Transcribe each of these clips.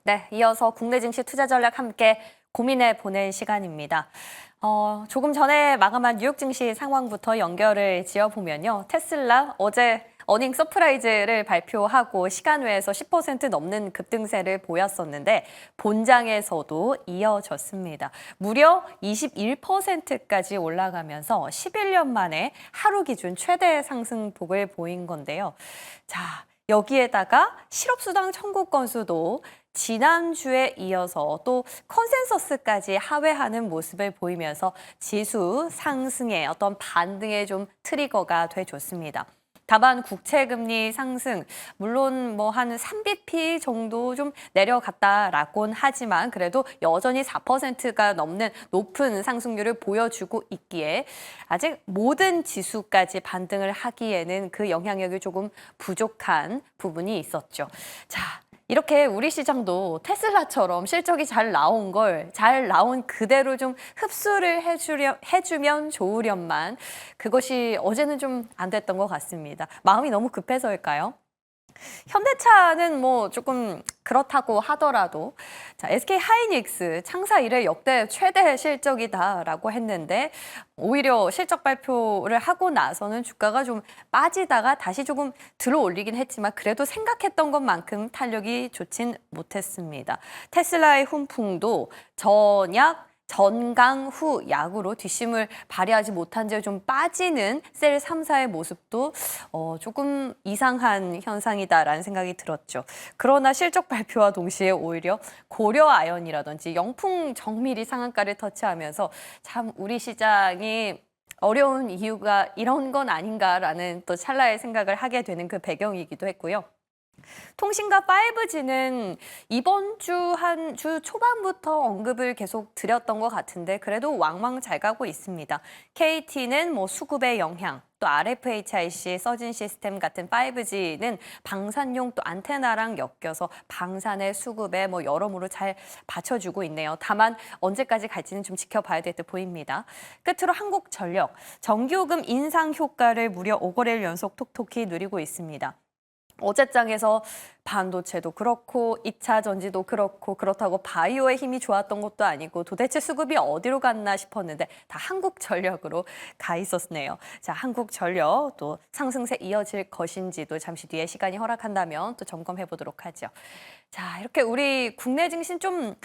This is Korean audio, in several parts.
네, 이어서 국내 증시 투자 전략 함께 고민해 보는 시간입니다. 조금 전에 마감한 뉴욕 증시 상황부터 연결을 지어보면요. 테슬라 어제 어닝 서프라이즈를 발표하고 시간 외에서 10% 넘는 급등세를 보였었는데 본장에서도 이어졌습니다. 무려 21%까지 올라가면서 11년 만에 하루 기준 최대 상승폭을 보인 건데요. 자, 여기에다가 실업수당 청구 건수도 지난주에 이어서 또 컨센서스까지 하회하는 모습을 보이면서 지수 상승의 어떤 반등의 좀 트리거가 돼줬습니다. 다만 국채금리 상승, 물론 뭐 한 3bp 정도 좀 내려갔다라고는 하지만 그래도 여전히 4%가 넘는 높은 상승률을 보여주고 있기에 아직 모든 지수까지 반등을 하기에는 그 영향력이 조금 부족한 부분이 있었죠. 자, 이렇게 우리 시장도 테슬라처럼 실적이 잘 나온 걸 잘 나온 그대로 좀 흡수를 해주면 좋으련만 그것이 어제는 좀 안 됐던 것 같습니다. 마음이 너무 급해서일까요? 현대차는 뭐 조금 그렇다고 하더라도 자, SK 하이닉스 창사 이래 역대 최대 실적이다라고 했는데 오히려 실적 발표를 하고 나서는 주가가 좀 빠지다가 다시 조금 들어올리긴 했지만 그래도 생각했던 것만큼 탄력이 좋진 못했습니다. 테슬라의 훈풍도 전강 후 약으로 뒷심을 발휘하지 못한 채 좀 빠지는 셀 3사의 모습도 조금 이상한 현상이다라는 생각이 들었죠. 그러나 실적 발표와 동시에 오히려 고려아연이라든지 영풍 정밀이 상한가를 터치하면서 참 우리 시장이 어려운 이유가 이런 건 아닌가라는 또 찰나의 생각을 하게 되는 그 배경이기도 했고요. 통신과 5G는 이번 주 한 주 초반부터 언급을 계속 드렸던 것 같은데 그래도 왕왕 잘 가고 있습니다. KT는 뭐 수급의 영향, 또 RFHIC, 서진 시스템 같은 5G는 방산용 또 안테나랑 엮여서 방산의 수급에 뭐 여러모로 잘 받쳐주고 있네요. 다만 언제까지 갈지는 좀 지켜봐야 될 듯 보입니다. 끝으로 한국전력, 정기요금 인상 효과를 무려 5거래일 연속 톡톡히 누리고 있습니다. 어제장에서 반도체도 그렇고 2차 전지도 그렇고 그렇다고 바이오의 힘이 좋았던 것도 아니고 도대체 수급이 어디로 갔나 싶었는데 다 한국전력으로 가 있었네요. 자, 한국전력 또 상승세 이어질 것인지도 잠시 뒤에 시간이 허락한다면 또 점검해 보도록 하죠. 자, 이렇게 우리 국내 증시는 좀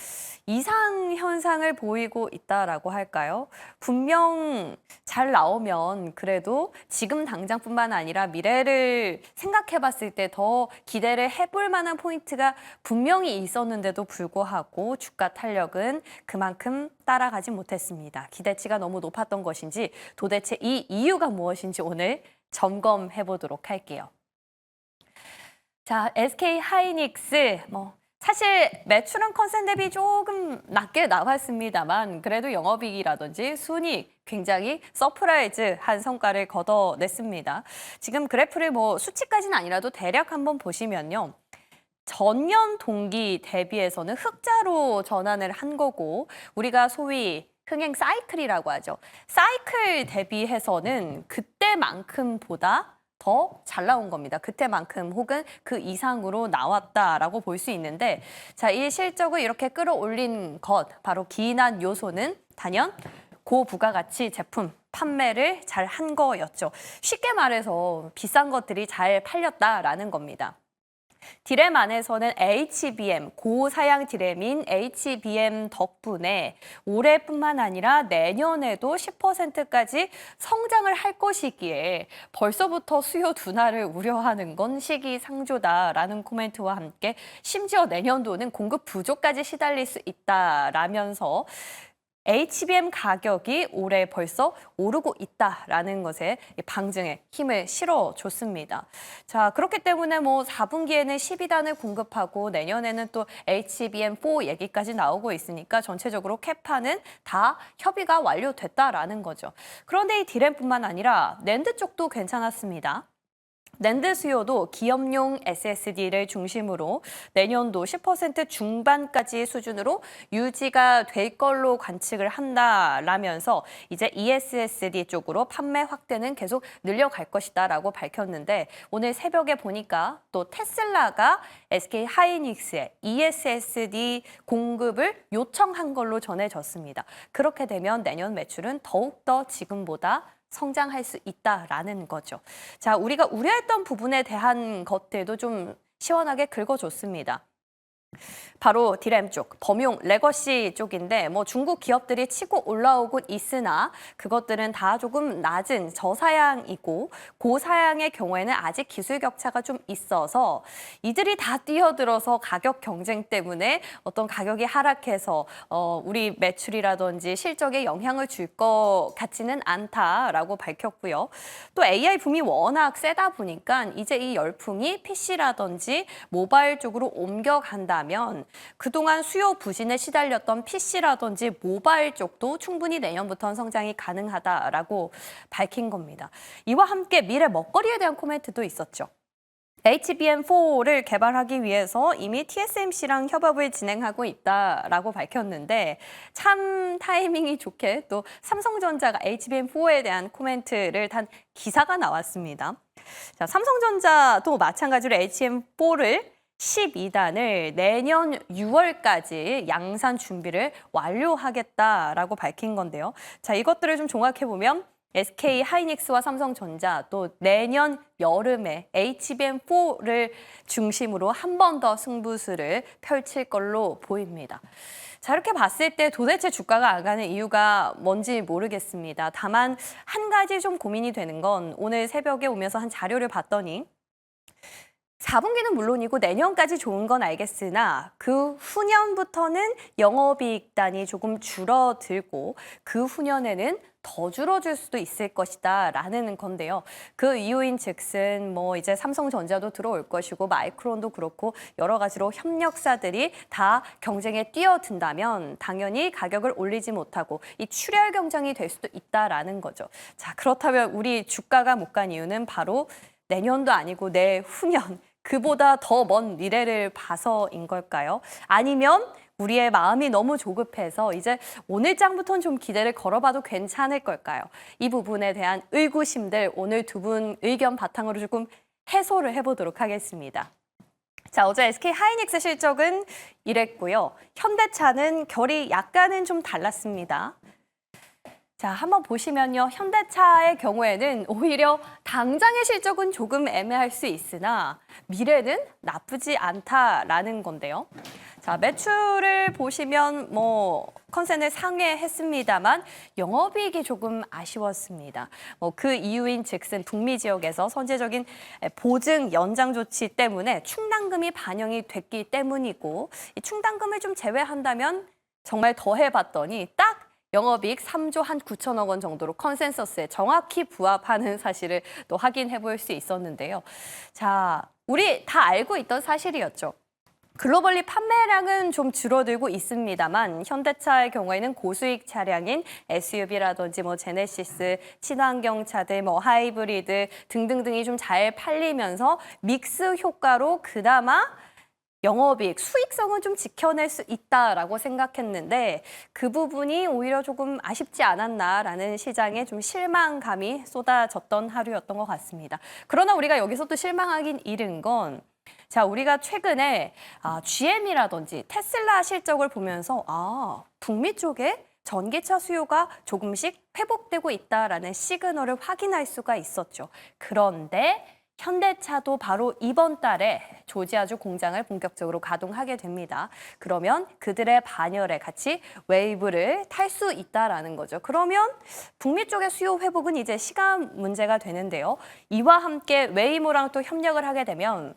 이상 현상을 보이고 있다라고 할까요? 분명 잘 나오면 그래도 지금 당장뿐만 아니라 미래를 생각해 봤을 때 더 기대를 해볼 만한 포인트가 분명히 있었는데도 불구하고 주가 탄력은 그만큼 따라가지 못했습니다. 기대치가 너무 높았던 것인지 도대체 이 이유가 무엇인지 오늘 점검해 보도록 할게요. 자, SK 하이닉스 사실 매출은 컨센 대비 조금 낮게 나왔습니다만 그래도 영업이익이라든지 순이익 굉장히 서프라이즈한 성과를 거둬냈습니다. 지금 그래프를 뭐 수치까지는 아니라도 대략 한번 보시면요. 전년 동기 대비해서는 흑자로 전환을 한 거고 우리가 소위 흥행 사이클이라고 하죠. 사이클 대비해서는 그때만큼보다 더 잘 나온 겁니다. 그때만큼 혹은 그 이상으로 나왔다라고 볼 수 있는데 자, 이 실적을 이렇게 끌어올린 것 바로 기인한 요소는 단연 고부가가치 제품 판매를 잘 한 거였죠. 쉽게 말해서 비싼 것들이 잘 팔렸다라는 겁니다. 디램 안에서는 HBM, 고사양 디램인 HBM 덕분에 올해뿐만 아니라 내년에도 10%까지 성장을 할 것이기에 벌써부터 수요 둔화를 우려하는 건 시기상조다라는 코멘트와 함께 심지어 내년도는 공급 부족까지 시달릴 수 있다라면서 HBM 가격이 올해 벌써 오르고 있다라는 것에 방증에 힘을 실어줬습니다. 자, 그렇기 때문에 뭐 4분기에는 12단을 공급하고 내년에는 또 HBM4 얘기까지 나오고 있으니까 전체적으로 캐파는 다 협의가 완료됐다라는 거죠. 그런데 이 디램뿐만 아니라 낸드 쪽도 괜찮았습니다. 낸드 수요도 기업용 SSD를 중심으로 내년도 10% 중반까지 수준으로 유지가 될 걸로 관측을 한다라면서 이제 ESSD 쪽으로 판매 확대는 계속 늘려갈 것이다라고 밝혔는데 오늘 새벽에 보니까 또 테슬라가 SK 하이닉스에 ESSD 공급을 요청한 걸로 전해졌습니다. 그렇게 되면 내년 매출은 더욱더 지금보다 성장할 수 있다라는 거죠. 자, 우리가 우려했던 부분에 대한 것들도 좀 시원하게 긁어줬습니다. 바로 디램 쪽, 범용 레거시 쪽인데 뭐 중국 기업들이 치고 올라오고 있으나 그것들은 다 조금 낮은 저사양이고 고사양의 경우에는 아직 기술 격차가 좀 있어서 이들이 다 뛰어들어서 가격 경쟁 때문에 어떤 가격이 하락해서 우리 매출이라든지 실적에 영향을 줄 것 같지는 않다라고 밝혔고요. 또 AI 붐이 워낙 세다 보니까 이제 이 열풍이 PC라든지 모바일 쪽으로 옮겨간다면 그동안 수요 부진에 시달렸던 PC라든지 모바일 쪽도 충분히 내년부터는 성장이 가능하다라고 밝힌 겁니다. 이와 함께 미래 먹거리에 대한 코멘트도 있었죠. HBM4를 개발하기 위해서 이미 TSMC랑 협업을 진행하고 있다라고 밝혔는데 참 타이밍이 좋게 또 삼성전자가 HBM4에 대한 코멘트를 단 기사가 나왔습니다. 자, 삼성전자도 마찬가지로 HBM4를 12단을 내년 6월까지 양산 준비를 완료하겠다라고 밝힌 건데요. 자, 이것들을 좀 종합해 보면 SK 하이닉스와 삼성전자 또 내년 여름에 HBM4를 중심으로 한 번 더 승부수를 펼칠 걸로 보입니다. 자, 이렇게 봤을 때 도대체 주가가 안 가는 이유가 뭔지 모르겠습니다. 다만 한 가지 좀 고민이 되는 건 오늘 새벽에 오면서 한 자료를 봤더니 4분기는 물론이고 내년까지 좋은 건 알겠으나 그 후년부터는 영업이익단이 조금 줄어들고 그 후년에는 더 줄어들 수도 있을 것이다 라는 건데요. 그 이유인 즉슨 뭐 이제 삼성전자도 들어올 것이고 마이크론도 그렇고 여러 가지로 협력사들이 다 경쟁에 뛰어든다면 당연히 가격을 올리지 못하고 이 출혈 경쟁이 될 수도 있다라는 거죠. 자, 그렇다면 우리 주가가 못 간 이유는 바로 내년도 아니고 내후년 그보다 더 먼 미래를 봐서인 걸까요? 아니면 우리의 마음이 너무 조급해서 이제 오늘 장부터는 좀 기대를 걸어봐도 괜찮을 걸까요? 이 부분에 대한 의구심들 오늘 두 분 의견 바탕으로 조금 해소를 해보도록 하겠습니다. 자, 어제 SK 하이닉스 실적은 이랬고요. 현대차는 결이 약간은 좀 달랐습니다. 자, 한번 보시면요. 현대차의 경우에는 오히려 당장의 실적은 조금 애매할 수 있으나 미래는 나쁘지 않다라는 건데요. 자, 매출을 보시면 뭐 컨센을 상회했습니다만 영업이익이 조금 아쉬웠습니다. 그 이유인 즉슨 북미 지역에서 선제적인 보증 연장 조치 때문에 충당금이 반영이 됐기 때문이고 이 충당금을 좀 제외한다면 정말 더해봤더니 딱 영업이익 3조 한 9천억 원 정도로 컨센서스에 정확히 부합하는 사실을 또 확인해 볼 수 있었는데요. 자, 우리 다 알고 있던 사실이었죠. 글로벌리 판매량은 좀 줄어들고 있습니다만 현대차의 경우에는 고수익 차량인 SUV라든지 뭐 제네시스, 친환경차들, 뭐 하이브리드 등등등이 좀 잘 팔리면서 믹스 효과로 그나마 영업이익, 수익성은 좀 지켜낼 수 있다라고 생각했는데 그 부분이 오히려 조금 아쉽지 않았나라는 시장에 좀 실망감이 쏟아졌던 하루였던 것 같습니다. 그러나 우리가 여기서 또 실망하긴 이른 건 자, 우리가 최근에 GM이라든지 테슬라 실적을 보면서 북미 쪽에 전기차 수요가 조금씩 회복되고 있다라는 시그널을 확인할 수가 있었죠. 그런데 현대차도 바로 이번 달에 조지아주 공장을 본격적으로 가동하게 됩니다. 그러면 그들의 반열에 같이 웨이브를 탈 수 있다라는 거죠. 그러면 북미 쪽의 수요 회복은 이제 시간 문제가 되는데요. 이와 함께 웨이모랑 또 협력을 하게 되면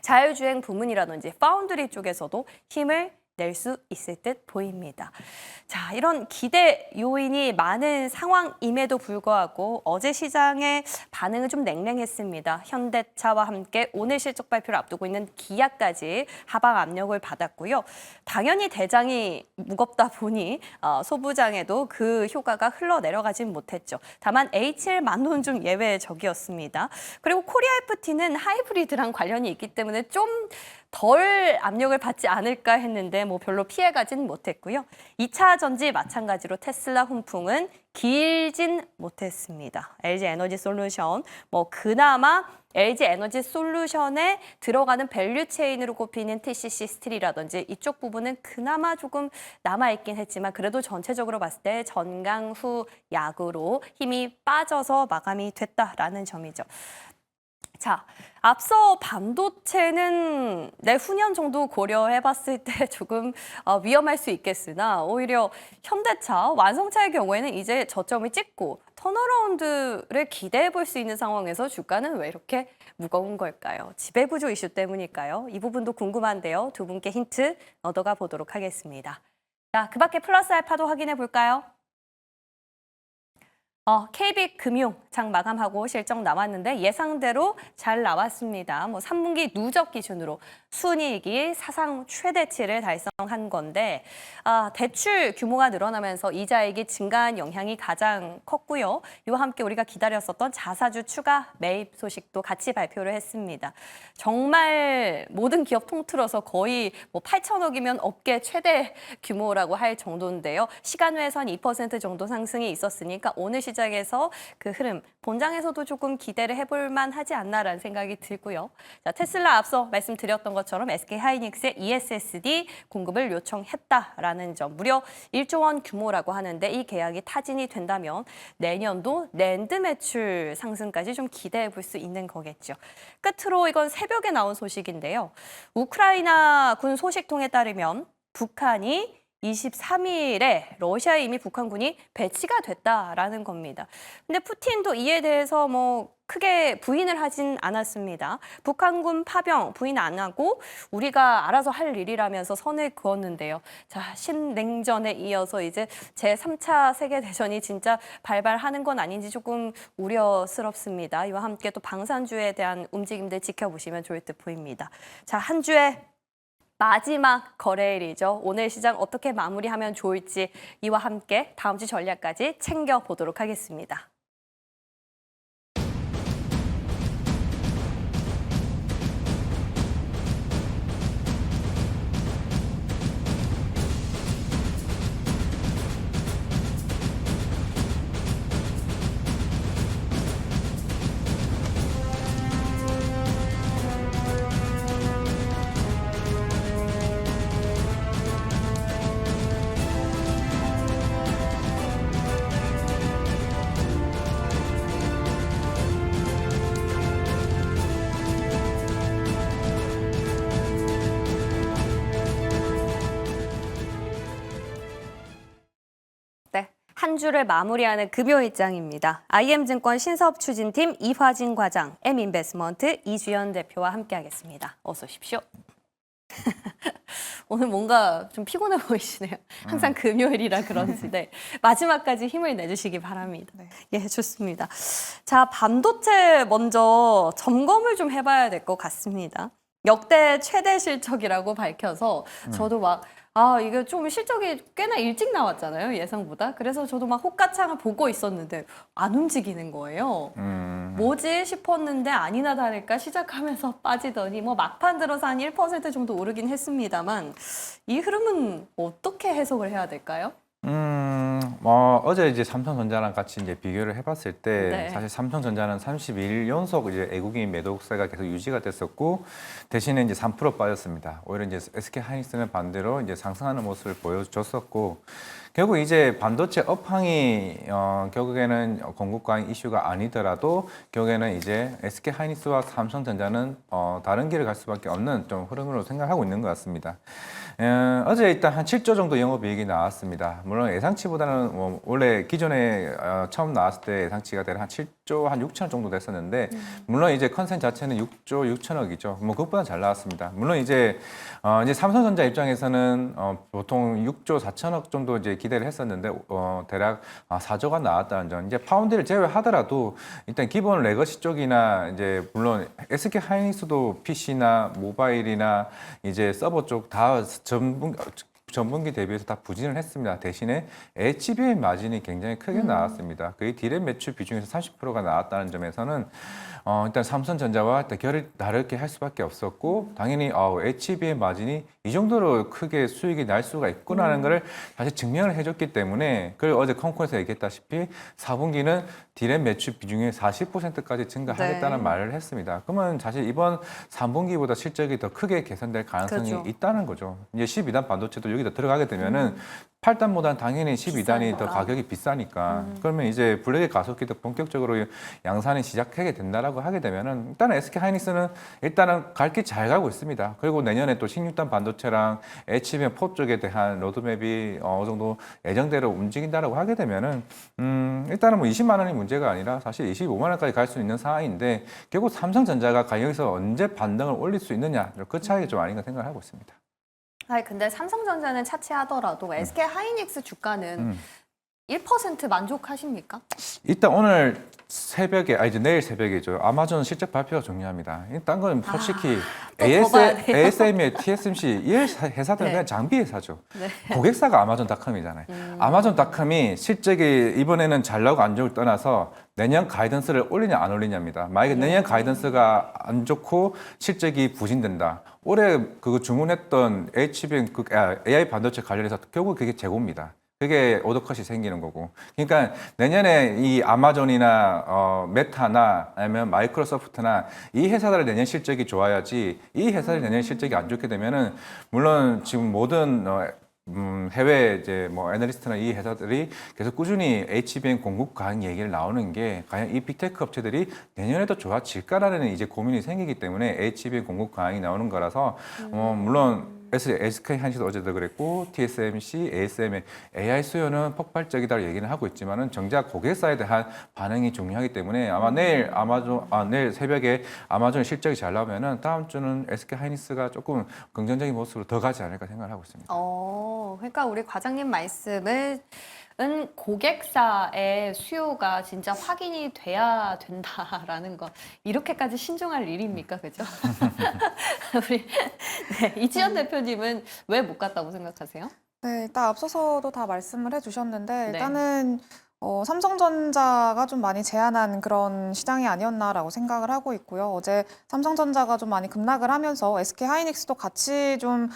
자율주행 부문이라든지 파운드리 쪽에서도 힘을 낼 수 있을 듯 보입니다. 자, 이런 기대 요인이 많은 상황임에도 불구하고 어제 시장의 반응은 좀 냉랭했습니다. 현대차와 함께 오늘 실적 발표를 앞두고 있는 기아까지 하방 압력을 받았고요. 당연히 대장이 무겁다 보니 소부장에도 그 효과가 흘러내려가진 못했죠. 다만 HL 만노는 좀 예외적이었습니다. 그리고 코리아 FT는 하이브리드랑 관련이 있기 때문에 좀 덜 압력을 받지 않을까 했는데 뭐 별로 피해가진 못했고요. 2차 전지 마찬가지로 테슬라 훈풍은 길진 못했습니다. LG 에너지 솔루션, 뭐 그나마 LG 에너지 솔루션에 들어가는 밸류 체인으로 꼽히는 TCC 스틸이라든지 이쪽 부분은 그나마 조금 남아있긴 했지만 그래도 전체적으로 봤을 때 전강 후 약으로 힘이 빠져서 마감이 됐다라는 점이죠. 자, 앞서 반도체는 내후년 정도 고려해봤을 때 조금 위험할 수 있겠으나 오히려 현대차, 완성차의 경우에는 이제 저점을 찍고 턴어라운드를 기대해 볼 수 있는 상황에서 주가는 왜 이렇게 무거운 걸까요? 지배구조 이슈 때문일까요? 이 부분도 궁금한데요. 두 분께 힌트 얻어가 보도록 하겠습니다. 자, 그 밖에 플러스 알파도 확인해 볼까요? KB금융 장 마감하고 실적 나왔는데 예상대로 잘 나왔습니다. 뭐 3분기 누적 기준으로 순이익이 사상 최대치를 달성한 건데 대출 규모가 늘어나면서 이자액이 증가한 영향이 가장 컸고요. 이와 함께 우리가 기다렸었던 자사주 추가 매입 소식도 같이 발표를 했습니다. 정말 모든 기업 통틀어서 거의 뭐 8천억이면 업계 최대 규모라고 할 정도인데요. 시간외에서 한 2% 정도 상승이 있었으니까 오늘 시장에서 그 흐름 본장에서도 조금 기대를 해볼 만하지 않나라는 생각이 들고요. 자, 테슬라 앞서 말씀드렸던 것처럼 SK하이닉스의 ESSD 공급을 요청했다라는 점. 무려 1조 원 규모라고 하는데 이 계약이 타진이 된다면 내년도 낸드 매출 상승까지 좀 기대해 볼 수 있는 거겠죠. 끝으로 이건 새벽에 나온 소식인데요. 우크라이나군 소식통에 따르면 북한이 23일에 러시아에 이미 북한군이 배치가 됐다라는 겁니다. 근데 푸틴도 이에 대해서 뭐 크게 부인을 하진 않았습니다. 북한군 파병 부인 안 하고 우리가 알아서 할 일이라면서 선을 그었는데요. 자, 신냉전에 이어서 이제 제3차 세계대전이 진짜 발발하는 건 아닌지 조금 우려스럽습니다. 이와 함께 또 방산주에 대한 움직임들 지켜보시면 좋을 듯 보입니다. 자, 한 주에 마지막 거래일이죠. 오늘 시장 어떻게 마무리하면 좋을지 이와 함께 다음 주 전략까지 챙겨보도록 하겠습니다. 한 주를 마무리하는 금요일장입니다. IM증권 신사업추진팀 이화진 과장, M인베스먼트 이주연 대표와 함께하겠습니다. 어서 오십시오. 오늘 뭔가 좀 피곤해 보이시네요. 항상 금요일이라 그런지. 네. 마지막까지 힘을 내주시기 바랍니다. 네. 예, 좋습니다. 자, 반도체 먼저 점검을 좀 해봐야 될 것 같습니다. 역대 최대 실적이라고 밝혀서 저도 막 이게 좀 실적이 꽤나 일찍 나왔잖아요, 예상보다. 그래서 저도 막 호가창을 보고 있었는데 안 움직이는 거예요. 뭐지 싶었는데 아니나 다를까 시작하면서 빠지더니 뭐 막판 들어서 한 1% 정도 오르긴 했습니다만 이 흐름은 어떻게 해석을 해야 될까요? 어제 이제 삼성전자랑 같이 이제 비교를 해봤을 때 네. 사실 삼성전자는 31일 연속 이제 애국인 매도세가 계속 유지가 됐었고 대신에 이제 3% 빠졌습니다. 오히려 이제 SK 하이닉스는 반대로 이제 상승하는 모습을 보여줬었고 결국 이제 반도체 업황이 결국에는 공급 과잉 이슈가 아니더라도 결국에는 이제 SK 하이닉스와 삼성전자는 다른 길을 갈 수밖에 없는 좀 흐름으로 생각하고 있는 것 같습니다. 어제 일단 한 7조 정도 영업이익이 나왔습니다. 물론 예상치보다는 원래 기존에 처음 나왔을 때 예상치가 대략 한 7조 한 6천억 정도 됐었는데 물론 이제 컨센 자체는 6조 6천억이죠. 뭐 그것보다 잘 나왔습니다. 물론 이제 삼성전자 입장에서는 보통 6조 4천억 정도 이제 기대를 했었는데 대략 4조가 나왔다는 점. 이제 파운드를 제외하더라도 일단 기본 레거시 쪽이나 이제 물론 SK 하이닉스도 PC나 모바일이나 이제 서버 쪽 다 전분기 대비해서 다 부진을 했습니다. 대신에 HBM 마진이 굉장히 크게 나왔습니다. 거의 디램 매출 비중에서 30%가 나왔다는 점에서는 일단 삼성전자와 일단 결을 다르게 할 수밖에 없었고 당연히 HBM 마진이 이 정도로 크게 수익이 날 수가 있구나라는 것을 사실 증명을 해줬기 때문에 그걸 어제 컨코에서 얘기했다시피 4분기는 디램 매출 비중이 40%까지 증가하겠다는 네. 말을 했습니다. 그러면 사실 이번 3분기보다 실적이 더 크게 개선될 가능성이 그렇죠. 있다는 거죠. 이제 12단 반도체도 여기다 들어가게 되면은 8단보다는 당연히 12단이 더 비싸니까. 가격이 비싸니까 그러면 이제 블랙의 가속기도 본격적으로 양산이 시작하게 된다라고 하게 되면은 일단은 SK 하이닉스는 일단은 갈 길 잘 가고 있습니다. 그리고 내년에 또 16단 반도체랑 HBM 포 쪽에 대한 로드맵이 어느 정도 예정대로 움직인다라고 하게 되면은 일단은 뭐 20만 원이 문제가 아니라 사실 25만 원까지 갈 수 있는 상황인데 결국 삼성전자가 가격에서 언제 반등을 올릴 수 있느냐 그 차이가 좀 아닌가 생각을 하고 있습니다. 아니, 근데 삼성전자는 차치하더라도 SK 하이닉스 주가는 1% 만족하십니까? 일단 오늘 새벽에, 이제 내일 새벽이죠. 아마존 실적 발표가 중요합니다. 딴 건 솔직히 더 봐야 돼요. ASML, TSMC 이 회사들은 네. 그냥 장비 회사죠. 네. 고객사가 아마존닷컴이잖아요. 아마존닷컴이 실적이 이번에는 잘 나오고 안 좋을 떠나서 내년 가이던스를 올리냐 안 올리냐입니다. 만약에 내년 가이던스가 안 좋고 실적이 부진된다. 올해 그거 주문했던 HBM AI 반도체 관련해서 결국 그게 재고입니다. 그게 오더컷이 생기는 거고. 그러니까 내년에 이 아마존이나 메타나 아니면 마이크로소프트나 이 회사들 내년 실적이 좋아야지 이 회사들 내년 실적이 안 좋게 되면은 물론 지금 모든 해외 이제 뭐 애널리스트나 이 회사들이 계속 꾸준히 HBM 공급 가능 얘기를 나오는 게 과연 이 빅테크 업체들이 내년에도 좋아질까라는 이제 고민이 생기기 때문에 HBM 공급 가능이 나오는 거라서 물론 SK 하이닉스도 어제도 그랬고 TSMC, ASML AI 수요는 폭발적이다 얘기는 하고 있지만은 정작 고객사에 대한 반응이 중요하기 때문에 아마 내일 내일 새벽에 아마존 실적이 잘 나오면은 다음 주는 SK 하이닉스가 조금 긍정적인 모습으로 더 가지 않을까 생각을 하고 있습니다. 그러니까 우리 과장님 말씀은 고객사의 수요가 진짜 확인이 돼야 된다라는 거. 이렇게까지 신중할 일입니까, 그죠? 우리 이지연 대표님은 왜 못 갔다고 생각하세요? 네, 일단 앞서서도 다 말씀을 해주셨는데 네. 일단은 삼성전자가 좀 많이 제한한 그런 시장이 아니었나라고 생각을 하고 있고요. 어제 삼성전자가 좀 많이 급락을 하면서 SK 하이닉스도 같이 좀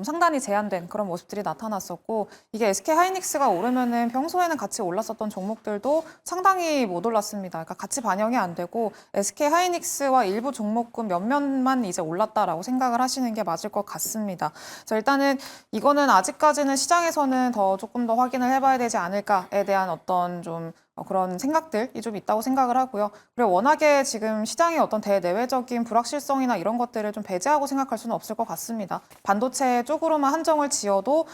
상단이 제한된 그런 모습들이 나타났었고 이게 SK 하이닉스가 오르면은 평소에는 같이 올랐었던 종목들도 상당히 못 올랐습니다. 그러니까 같이 반영이 안 되고 SK 하이닉스와 일부 종목군 몇몇만 이제 올랐다라고 생각을 하시는 게 맞을 것 같습니다. 그래서 일단은 이거는 아직까지는 시장에서는 조금 더 확인을 해봐야 되지 않을까에 대한 어떤 좀 그런 생각들이 좀 있다고 생각을 하고요. 그리고 워낙에 지금 시장의 어떤 대내외적인 불확실성이나 이런 것들을 좀 배제하고 생각할 수는 없을 것 같습니다. 반도체 쪽으로만 한정을 지어도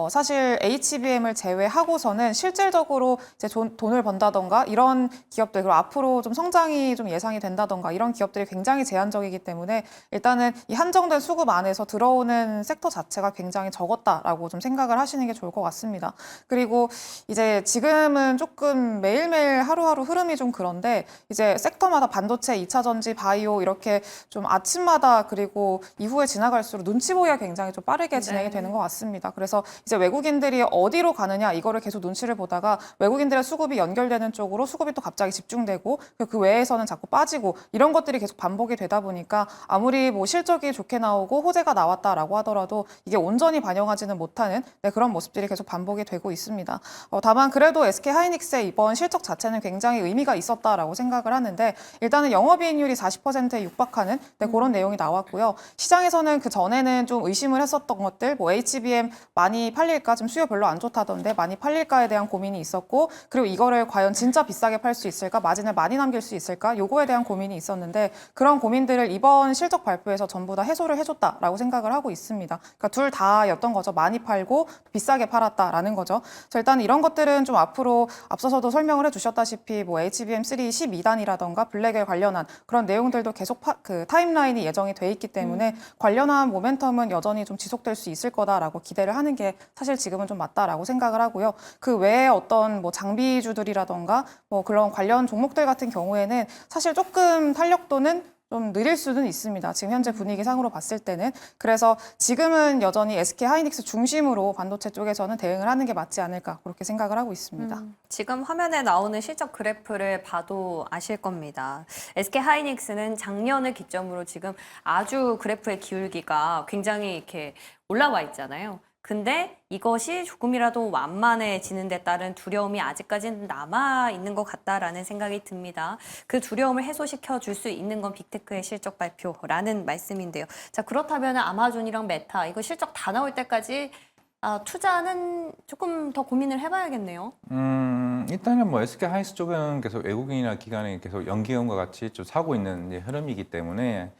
사실 HBM을 제외하고서는 실질적으로 이제 돈을 번다던가 이런 기업들 그리고 앞으로 좀 성장이 좀 예상이 된다던가 이런 기업들이 굉장히 제한적이기 때문에 일단은 이 한정된 수급 안에서 들어오는 섹터 자체가 굉장히 적었다라고 좀 생각을 하시는 게 좋을 것 같습니다. 그리고 이제 지금은 조금 매일매일 하루하루 흐름이 좀 그런데 이제 섹터마다 반도체, 2차 전지, 바이오 이렇게 좀 아침마다 그리고 이후에 지나갈수록 눈치 보기가 굉장히 좀 빠르게 진행이 되는 것 같습니다. 그래서 이제 외국인들이 어디로 가느냐 이거를 계속 눈치를 보다가 외국인들의 수급이 연결되는 쪽으로 수급이 또 갑자기 집중되고 그 외에서는 자꾸 빠지고 이런 것들이 계속 반복이 되다 보니까 아무리 뭐 실적이 좋게 나오고 호재가 나왔다라고 하더라도 이게 온전히 반영하지는 못하는 그런 모습들이 계속 반복이 되고 있습니다. 다만 그래도 SK 하이닉스의 이번 실적 자체는 굉장히 의미가 있었다라고 생각을 하는데 일단은 영업이익률이 40%에 육박하는 그런 내용이 나왔고요. 시장에서는 그 전에는 좀 의심을 했었던 것들, 뭐 HBM 많이 팔릴까, 좀 수요 별로 안 좋다던데 많이 팔릴까에 대한 고민이 있었고, 그리고 이거를 과연 진짜 비싸게 팔 수 있을까, 마진을 많이 남길 수 있을까, 요거에 대한 고민이 있었는데 그런 고민들을 이번 실적 발표에서 전부 다 해소를 해줬다라고 생각을 하고 있습니다. 그러니까 둘 다였던 거죠. 많이 팔고 비싸게 팔았다라는 거죠. 그래서 일단 이런 것들은 좀 앞으로 앞서서도 설명을 해주셨다시피 뭐 HBM3 12단이라던가 블랙에 관련한 그런 내용들도 계속 그 타임라인이 예정이 돼 있기 때문에 관련한 모멘텀은 여전히 좀 지속될 수 있을 거다라고 기대를 하는 게 사실 지금은 좀 맞다라고 생각을 하고요. 그 외에 어떤 뭐 장비주들이라던가 뭐 그런 관련 종목들 같은 경우에는 사실 조금 탄력도는 좀 느릴 수는 있습니다. 지금 현재 분위기상으로 봤을 때는. 그래서 지금은 여전히 SK하이닉스 중심으로 반도체 쪽에서는 대응을 하는 게 맞지 않을까 그렇게 생각을 하고 있습니다. 지금 화면에 나오는 실적 그래프를 봐도 아실 겁니다. SK하이닉스는 작년을 기점으로 지금 아주 그래프의 기울기가 굉장히 이렇게 올라와 있잖아요. 근데 이것이 조금이라도 완만해지는 데 따른 두려움이 아직까지는 남아 있는 것 같다라는 생각이 듭니다. 그 두려움을 해소시켜 줄 수 있는 건 빅테크의 실적 발표라는 말씀인데요. 자, 그렇다면 아마존이랑 메타 이거 실적 다 나올 때까지 투자는 조금 더 고민을 해봐야겠네요. 일단은 뭐 SK 하이닉스 쪽은 계속 외국인이나 기관이 계속 연기금과 같이 좀 사고 있는 이제 흐름이기 때문에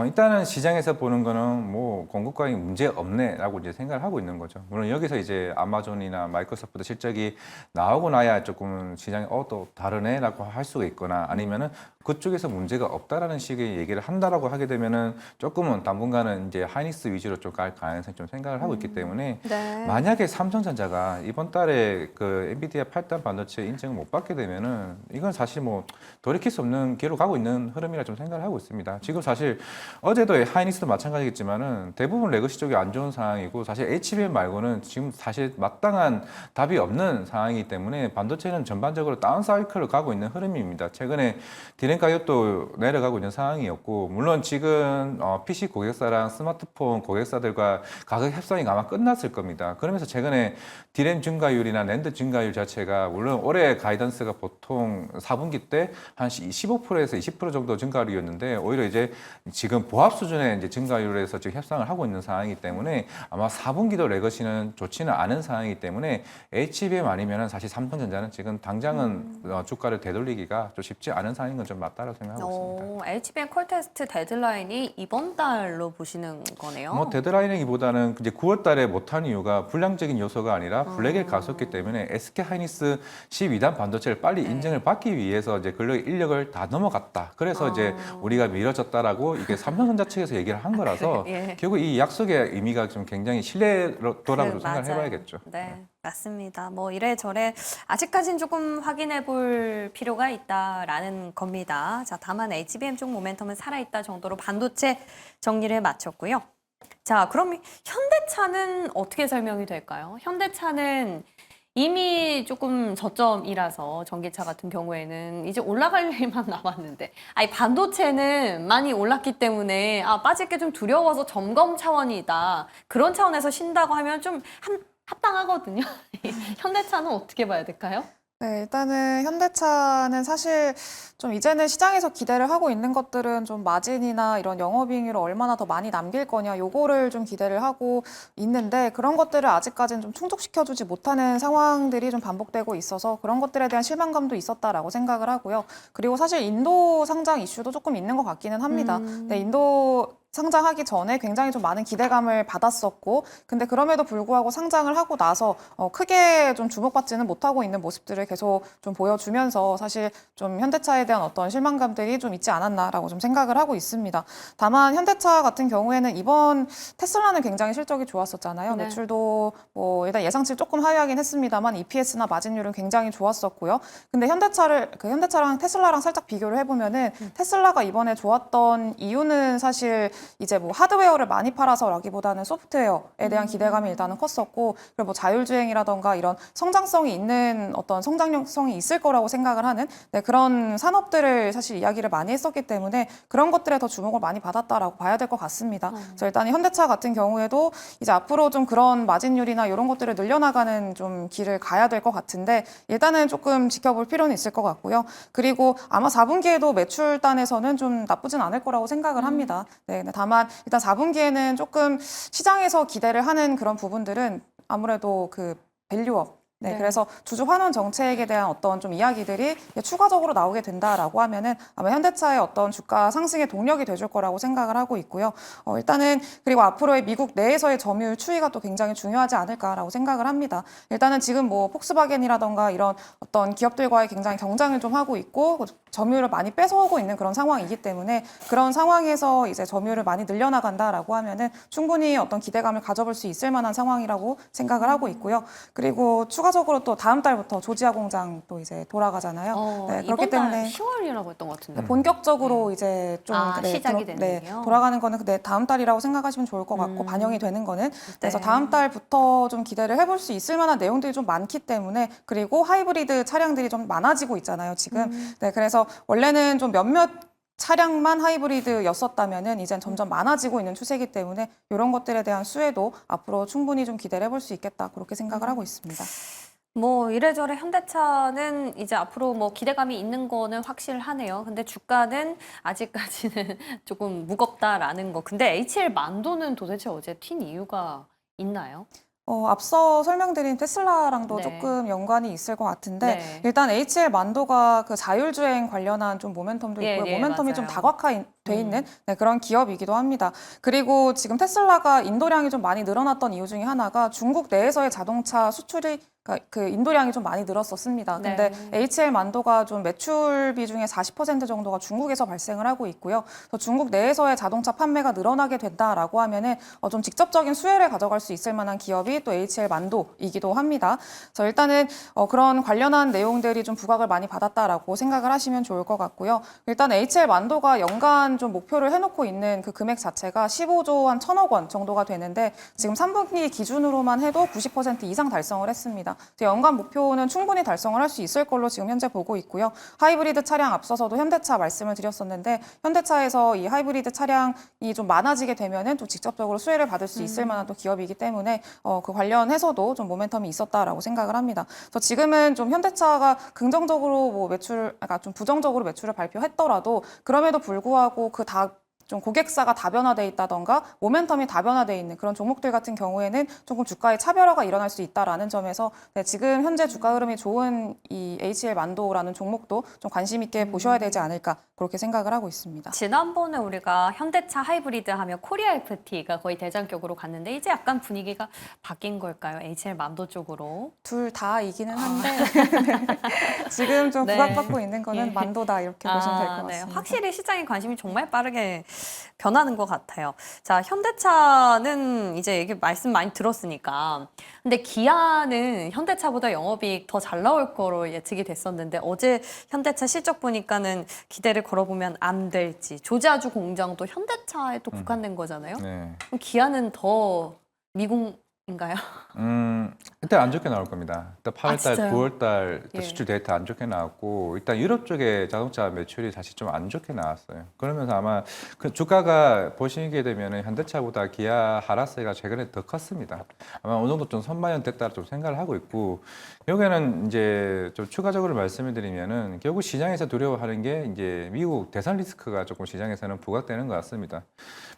일단은 시장에서 보는 거는 뭐 공급과잉 문제 없네라고 이제 생각을 하고 있는 거죠. 물론 여기서 이제 아마존이나 마이크로소프트 실적이 나오고 나야 조금 시장이 또 다르네라고 할 수가 있거나 아니면은 그쪽에서 문제가 없다라는 식의 얘기를 한다라고 하게 되면은 조금은 당분간은 이제 하이닉스 위주로 좀 갈 가능성이 좀 생각을 하고 있기 때문에 네. 만약에 삼성전자가 이번 달에 그 엔비디아 8단 반도체 인증을 못 받게 되면은 이건 사실 뭐 돌이킬 수 없는 길로 가고 있는 흐름이라 좀 생각을 하고 있습니다. 지금 사실 어제도 하이닉스도 마찬가지겠지만은 대부분 레거시 쪽이 안 좋은 상황이고 사실 HBM 말고는 지금 사실 마땅한 답이 없는 상황이기 때문에 반도체는 전반적으로 다운 사이클을 가고 있는 흐름입니다. 최근에 디램 가격도 내려가고 있는 상황이었고 물론 지금 PC 고객사랑 스마트폰 고객사들과 가격 협상이 아마 끝났을 겁니다. 그러면서 최근에 디램 증가율이나 낸드 증가율 자체가 물론 올해 가이던스가 보통 4분기 때 한 15%에서 20% 정도 증가율이었는데 오히려 이제 지금 보합 수준의 이제 증가율에서 지금 협상을 하고 있는 상황이기 때문에 아마 4분기도 레거시는 좋지는 않은 상황이기 때문에 HBM 아니면은 사실 삼성전자는 지금 당장은 주가를 되돌리기가 좀 쉽지 않은 상황인 건 좀 맞다라고 생각하고 있습니다. HBM 콜 테스트 데드라인이 이번 달로 보시는 거네요. 뭐 데드라인이기보다는 이제 9월 달에 못한 이유가 불량적인 요소가 아니라 블랙에 갔었기 때문에 SK 하이닉스 12단 반도체를 빨리 인증을 받기 위해서 이제 근력 인력을 다 넘어갔다. 그래서 이제 우리가 미뤄졌다라고 이게 삼성전자 측에서 얘기를 한 거라서 예. 결국 이 약속의 의미가 좀 굉장히 신뢰도라고 생각을 맞아요. 해봐야겠죠. 네, 맞습니다. 뭐 이래저래 아직까지는 조금 확인해 볼 필요가 있다라는 겁니다. 자, 다만 HBM 쪽 모멘텀은 살아있다 정도로 반도체 정리를 마쳤고요. 자, 그럼 현대차는 어떻게 설명이 될까요? 현대차는 이미 조금 저점이라서 전기차 같은 경우에는 이제 올라갈 일만 남았는데 반도체는 많이 올랐기 때문에 빠질 게 좀 두려워서 점검 차원이다. 그런 차원에서 쉰다고 하면 좀 합당하거든요. 현대차는 어떻게 봐야 될까요? 네, 일단은 현대차는 사실 좀 이제는 시장에서 기대를 하고 있는 것들은 좀 마진이나 이런 영업이익률을 얼마나 더 많이 남길 거냐 요거를 좀 기대를 하고 있는데 그런 것들을 아직까지는 좀 충족시켜주지 못하는 상황들이 좀 반복되고 있어서 그런 것들에 대한 실망감도 있었다라고 생각을 하고요. 그리고 사실 인도 상장 이슈도 조금 있는 것 같기는 합니다. 네, 인도 상장하기 전에 굉장히 좀 많은 기대감을 받았었고 근데 그럼에도 불구하고 상장을 하고 나서 크게 좀 주목받지는 못하고 있는 모습들을 계속 좀 보여주면서 사실 좀 현대차에 대한 어떤 실망감들이 좀 있지 않았나라고 좀 생각을 하고 있습니다. 다만 현대차 같은 경우에는 이번 테슬라는 굉장히 실적이 좋았었잖아요. 네. 매출도 뭐 일단 예상치 조금 하회하긴 했습니다만 EPS나 마진율은 굉장히 좋았었고요. 근데 현대차랑 테슬라랑 살짝 비교를 해보면은 테슬라가 이번에 좋았던 이유는 사실 이제 뭐 하드웨어를 많이 팔아서라기보다는 소프트웨어에 대한 기대감이 일단은 컸었고, 그리고 뭐 자율주행이라던가 이런 성장성이 있는 어떤 성장성이 있을 거라고 생각을 하는 그런 산업들을 사실 이야기를 많이 했었기 때문에 그런 것들에 더 주목을 많이 받았다라고 봐야 될 것 같습니다. 그래서 일단 현대차 같은 경우에도 이제 앞으로 좀 그런 마진율이나 이런 것들을 늘려나가는 좀 길을 가야 될 것 같은데, 일단은 조금 지켜볼 필요는 있을 것 같고요. 그리고 아마 4분기에도 매출단에서는 좀 나쁘진 않을 거라고 생각을 합니다. 네, 다만 일단 4분기에는 조금 시장에서 기대를 하는 그런 부분들은 아무래도 그 밸류업, 네, 네. 그래서 주주 환원 정책에 대한 어떤 좀 이야기들이 추가적으로 나오게 된다라고 하면은 아마 현대차의 어떤 주가 상승의 동력이 돼줄 거라고 생각을 하고 있고요. 일단은 그리고 앞으로의 미국 내에서의 점유율 추이가 또 굉장히 중요하지 않을까라고 생각을 합니다. 일단은 지금 뭐 폭스바겐이라던가 이런 어떤 기업들과의 굉장히 경쟁을 좀 하고 있고 점유율을 많이 뺏어오고 있는 그런 상황이기 때문에 그런 상황에서 이제 점유율을 많이 늘려나간다라고 하면은 충분히 어떤 기대감을 가져볼 수 있을 만한 상황이라고 생각을 하고 있고요. 그리고 추가적으로 또 다음 달부터 조지아 공장 또 이제 돌아가잖아요. 네, 그렇기 이번 달 때문에 10월이라고 했던 것 같은데. 본격적으로 이제 좀 시작이 되는군요. 돌아가는 거는 다음 달이라고 생각하시면 좋을 것 같고 반영이 되는 거는 그래서 다음 달부터 좀 기대를 해볼 수 있을 만한 내용들이 좀 많기 때문에, 그리고 하이브리드 차량들이 좀 많아지고 있잖아요, 지금. 네, 그래서 원래는 좀 몇몇 차량만 하이브리드였었다면은 이젠 점점 많아지고 있는 추세이기 때문에 이런 것들에 대한 수혜도 앞으로 충분히 좀 기대를 해볼 수 있겠다, 그렇게 생각을 하고 있습니다. 뭐 이래저래 현대차는 이제 앞으로 뭐 기대감이 있는 거는 확실하네요. 근데 주가는 아직까지는 조금 무겁다라는 거. 근데 HL 만도는 도대체 어제 튄 이유가 있나요? 앞서 설명드린 테슬라랑도 네. 조금 연관이 있을 것 같은데, 네. 일단 HL 만도가 그 자율주행 관련한 좀 모멘텀도 예, 있고요. 예, 모멘텀이 좀 맞아요. 다각화돼 있는 그런 기업이기도 합니다. 그리고 지금 테슬라가 인도량이 좀 많이 늘어났던 이유 중에 하나가 중국 내에서의 자동차 수출이 그 인도량이 좀 많이 늘었었습니다. 근데 네. HL 만도가 좀 매출 비중의 40% 정도가 중국에서 발생을 하고 있고요. 그래서 중국 내에서의 자동차 판매가 늘어나게 된다라고 하면은 좀 직접적인 수혜를 가져갈 수 있을 만한 기업이 또 HL 만도이기도 합니다. 그래서 일단은 그런 관련한 내용들이 좀 부각을 많이 받았다라고 생각을 하시면 좋을 것 같고요. 일단 HL 만도가 연간 좀 목표를 해놓고 있는 그 금액 자체가 15조 한 1,000억 원 정도가 되는데, 지금 3분기 기준으로만 해도 90% 이상 달성을 했습니다. 연간 목표는 충분히 달성을 할 수 있을 걸로 지금 현재 보고 있고요. 하이브리드 차량 앞서서도 현대차 말씀을 드렸었는데, 현대차에서 이 하이브리드 차량이 좀 많아지게 되면은 또 직접적으로 수혜를 받을 수 있을 만한 또 기업이기 때문에 그 관련해서도 좀 모멘텀이 있었다라고 생각을 합니다. 그래서 지금은 좀 현대차가 긍정적으로 뭐 그러니까 좀 부정적으로 매출을 발표했더라도 그럼에도 불구하고 좀 고객사가 다변화돼 있다던가 모멘텀이 다변화돼 있는 그런 종목들 같은 경우에는 조금 주가의 차별화가 일어날 수 있다라는 점에서 지금 현재 주가 흐름이 좋은 이 HL 만도라는 종목도 좀 관심 있게 보셔야 되지 않을까, 그렇게 생각을 하고 있습니다. 지난번에 우리가 현대차 하이브리드 하면 코리아 FT가 거의 대장격으로 갔는데 이제 약간 분위기가 바뀐 걸까요? HL 만도 쪽으로. 둘 다이기는 한데 지금 좀 네. 부각받고 있는 거는 예. 만도다, 이렇게 보시면 될 것 네. 같습니다. 확실히 시장의 관심이 정말 빠르게 변하는 것 같아요. 자, 현대차는 이제 얘기 말씀 많이 들었으니까. 근데 기아는 현대차보다 영업이익 더 잘 나올 거로 예측이 됐었는데 어제 현대차 실적 보니까는 기대를 걸어보면 안 될지. 조지아주 공장도 현대차에 또 국한된 거잖아요. 네. 그럼 기아는 더 미국인가요? 일단 안 좋게 나올 겁니다. 일단 8월달, 진짜요? 9월달 예. 수출 데이터 안 좋게 나왔고, 일단 유럽 쪽에 자동차 매출이 사실 좀 안 좋게 나왔어요. 그러면서 아마 그 주가가 보시게 되면은 현대차보다 기아 하락세가 최근에 더 컸습니다. 아마 어느 정도 좀 선반영 됐다 좀 생각을 하고 있고, 여기는 이제 좀 추가적으로 말씀을 드리면은 결국 시장에서 두려워하는 게 이제 미국 대선 리스크가 조금 시장에서는 부각되는 것 같습니다.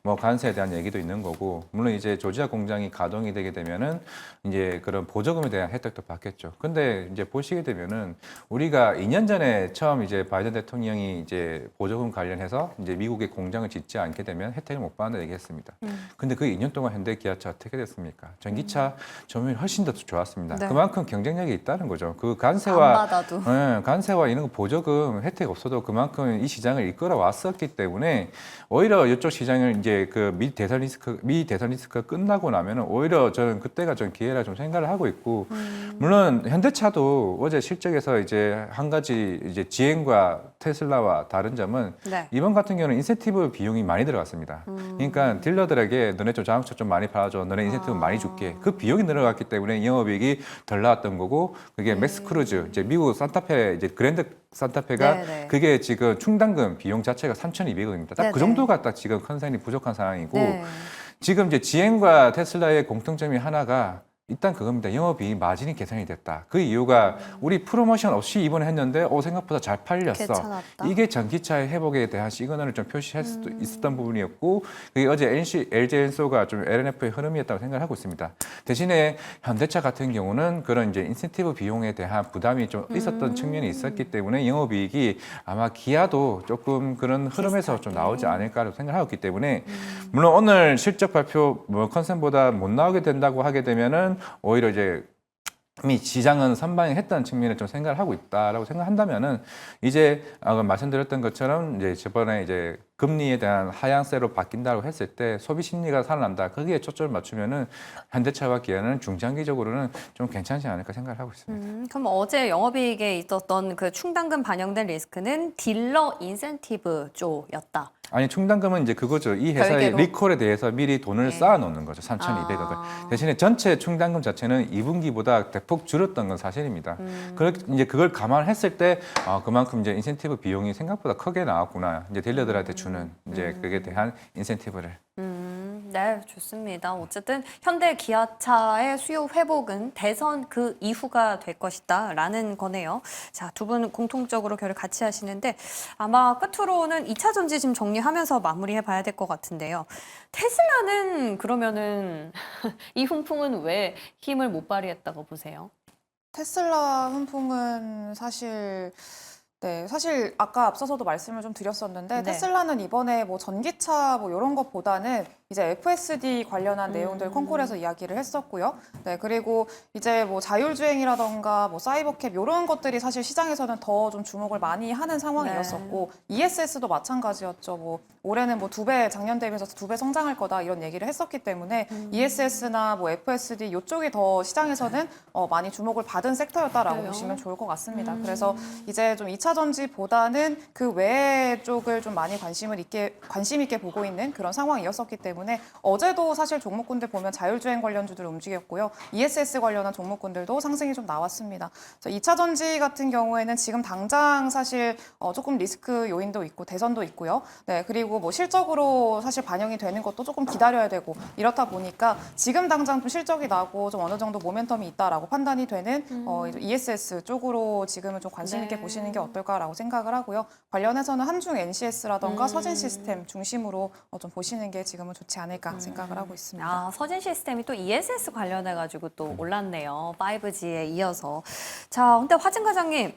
뭐 관세에 대한 얘기도 있는 거고, 물론 이제 조지아 공장이 가동이 되게 되면은 이제 그런 보조금에 대한 혜택도 받겠죠. 근데 이제 보시게 되면은 우리가 2년 전에 처음 이제 바이든 대통령이 이제 보조금 관련해서 이제 미국에 공장을 짓지 않게 되면 혜택을 못 받는다 얘기했습니다. 근데 그 2년 동안 현대 기아차 어떻게 됐습니까? 전기차 점유율이 훨씬 더 좋았습니다. 네. 그만큼 경쟁력이 있다는 거죠. 그 안 관세와 받아도. 관세와 이런 거 보조금 혜택 없어도 그만큼 이 시장을 이끌어 왔었기 때문에 오히려 이쪽 시장을 이제 그 미 대선 리스크가 끝나고 나면은 오히려 저는 저는 그때가 좀 기회라 좀 생각을 하고 있고 물론 현대차도 어제 실적에서 이제 한 가지 이제 GM과 테슬라와 다른 점은 네. 이번 같은 경우는 인센티브 비용이 많이 들어갔습니다. 그러니까 딜러들에게 너네 좀 자동차 좀 많이 팔아줘, 너네 인센티브 많이 줄게. 그 비용이 늘어갔기 때문에 영업이익이 덜 나왔던 거고 그게 맥스 크루즈 이제 미국 산타페 이제 그랜드 산타페가 네네. 그게 지금 충당금 비용 자체가 3,200억입니다. 딱 네네. 그 정도가 딱 지금 컨센이 부족한 상황이고 네. 지금 이제 GM과 테슬라의 공통점이 하나가 일단 그겁니다. 영업이익 마진이 개선이 됐다. 그 이유가 우리 프로모션 없이 이번에 했는데 생각보다 잘 팔렸어. 괜찮았다. 이게 전기차의 회복에 대한 시그널을 좀 표시할 수도 있었던 부분이었고 그게 어제 LG엔소가 좀 LNF의 흐름이었다고 생각을 하고 있습니다. 대신에 현대차 같은 경우는 그런 이제 인센티브 비용에 대한 부담이 좀 있었던 측면이 있었기 때문에 영업이익이 아마 기아도 조금 그런 흐름에서 좀 나오지 않을까라고 생각을 하고 있기 때문에 물론 오늘 실적 발표 뭐 컨센보다 못 나오게 된다고 하게 되면은 오히려 이제 이미 시장은 선방했던 측면을 좀 생각을 하고 있다라고 생각한다면은 이제 아까 말씀드렸던 것처럼 이제 저번에 이제 금리에 대한 하향세로 바뀐다고 했을 때 소비 심리가 살아난다. 거기에 초점을 맞추면은 현대차와 기아는 중장기적으로는 좀 괜찮지 않을까 생각을 하고 있습니다. 그럼 어제 영업이익에 있었던 그 충당금 반영된 리스크는 딜러 인센티브 쪽이었다. 아니 충당금은 이제 그거죠. 이 회사의 별개로? 리콜에 대해서 미리 돈을 네. 쌓아 놓는 거죠. 3,200억을. 대신에 전체 충당금 자체는 2분기보다 대폭 줄었던 건 사실입니다. 이제 그걸 감안했을 때 그만큼 이제 인센티브 비용이 생각보다 크게 나왔구나. 이제 딜러들한테 주는 이제 그에 대한 인센티브를. 네, 좋습니다. 어쨌든 현대 기아차의 수요 회복은 대선 그 이후가 될 것이다라는 거네요. 자, 두 분 공통적으로 결을 같이 하시는데 아마 끝으로는 2차 전지 좀 정리하면서 마무리해 봐야 될 것 같은데요. 테슬라는 그러면은 이 훈풍은 왜 힘을 못 발휘했다고 보세요? 테슬라 훈풍은 사실 사실 아까 앞서서도 말씀을 좀 드렸었는데 네. 테슬라는 이번에 뭐 전기차 뭐 이런 것보다는 이제 FSD 관련한 내용들 콩쿨에서 이야기를 했었고요. 네, 그리고 이제 뭐 자율주행이라던가 뭐 사이버캡 이런 것들이 사실 시장에서는 더 좀 주목을 많이 하는 상황이었었고 ESS도 마찬가지였죠. 뭐 올해는 뭐 2배 작년 대비해서 2배 성장할 거다 이런 얘기를 했었기 때문에 ESS나 뭐 FSD 이쪽이 더 시장에서는 많이 주목을 받은 섹터였다라고 그래요? 보시면 좋을 것 같습니다. 그래서 이제 좀 2차 전지보다는 그 외의 쪽을 좀 많이 관심 있게 보고 있는 그런 상황이었었기 때문에 어제도 사실 종목군들 보면 자율주행 관련주들 움직였고요. ESS 관련한 종목군들도 상승이 좀 나왔습니다. 2차 전지 같은 경우에는 지금 당장 사실 조금 리스크 요인도 있고 대선도 있고요. 네, 그리고 뭐 실적으로 사실 반영이 되는 것도 조금 기다려야 되고 이렇다 보니까 지금 당장 좀 실적이 나고 좀 어느 정도 모멘텀이 있다라고 판단이 되는 이제 ESS 쪽으로 지금은 좀 관심 있게 보시는 게 어떨까라고 생각을 하고요. 관련해서는 한중 NCS라던가 서진 시스템 중심으로 좀 보시는 게 지금은 좋지 않을까 생각을 하고 있습니다. 아, 서진 시스템이 또 ESS 관련해가지고 또 올랐네요. 5G에 이어서. 자, 근데 화진 과장님.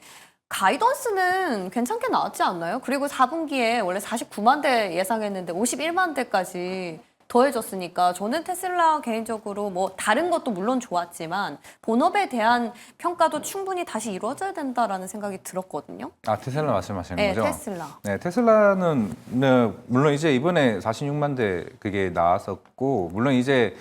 가이던스는 괜찮게 나왔지 않나요? 그리고 4분기에 원래 49만 대 예상했는데 51만 대까지 더해졌으니까 저는 테슬라 개인적으로 뭐 다른 것도 물론 좋았지만 본업에 대한 평가도 충분히 다시 이루어져야 된다라는 생각이 들었거든요. 테슬라 말씀하시는 네, 거죠? 테슬라. 네, 테슬라는 물론 이제 이번에 46만 대 그게 나왔었고 물론 이제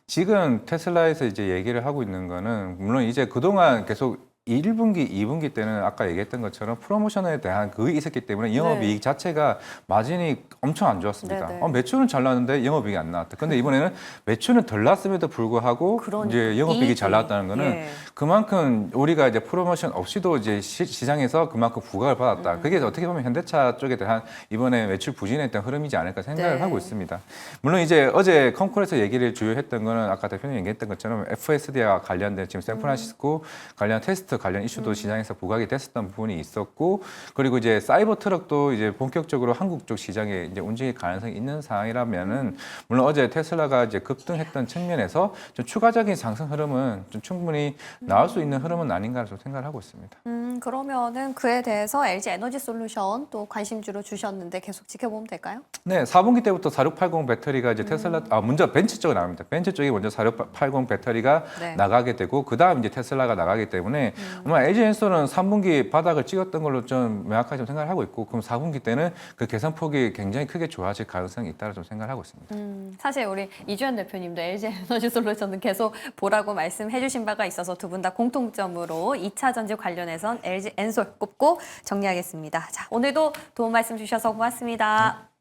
지금 테슬라에서 이제 얘기를 하고 있는 거는 물론 이제 그동안 계속 1분기, 2분기 때는 아까 얘기했던 것처럼 프로모션에 대한 그게 있었기 때문에 영업이익 자체가 마진이 엄청 안 좋았습니다. 네네. 매출은 잘 나왔는데 영업이익이 안 나왔다. 근데 이번에는 매출은 덜 나왔음에도 불구하고 이제 영업이익이 잘 나왔다는 거는 예. 그만큼 우리가 이제 프로모션 없이도 이제 시장에서 그만큼 부각을 받았다. 그게 어떻게 보면 현대차 쪽에 대한 이번에 매출 부진에 대한 흐름이지 않을까 생각을 네. 하고 있습니다. 물론 이제 어제 컴콜에서 얘기를 주요 했던 거는 아까 대표님 얘기했던 것처럼 FSD와 관련된 지금 샌프란시스코 관련 테스트 관련 이슈도 시장에서 부각이 됐었던 부분이 있었고 그리고 이제 사이버 트럭도 이제 본격적으로 한국 쪽 시장에 이제 움직일 가능성이 있는 상황이라면은 물론 어제 테슬라가 이제 급등했던 측면에서 좀 추가적인 상승 흐름은 좀 충분히 나올 수 있는 흐름은 아닌가 좀 생각을 하고 있습니다. 그러면은 그에 대해서 LG 에너지 솔루션 또 관심주로 주셨는데 계속 지켜보면 될까요? 네, 4분기 때부터 4680 배터리가 이제 테슬라 먼저 벤츠 쪽으로 나갑니다. 벤츠 쪽이 먼저 4680 배터리가 네. 나가게 되고 그다음 이제 테슬라가 나가기 때문에 아마 LG엔솔은 3분기 바닥을 찍었던 걸로 좀 명확하게 좀 생각을 하고 있고, 그럼 4분기 때는 그 개선폭이 굉장히 크게 좋아질 가능성이 있다고 좀 생각을 하고 있습니다. 사실 우리 이주연 대표님도 LG 에너지 솔루션은 계속 보라고 말씀해 주신 바가 있어서 두 분 다 공통점으로 2차 전지 관련해선 LG 엔솔 꼽고 정리하겠습니다. 자, 오늘도 도움 말씀 주셔서 고맙습니다.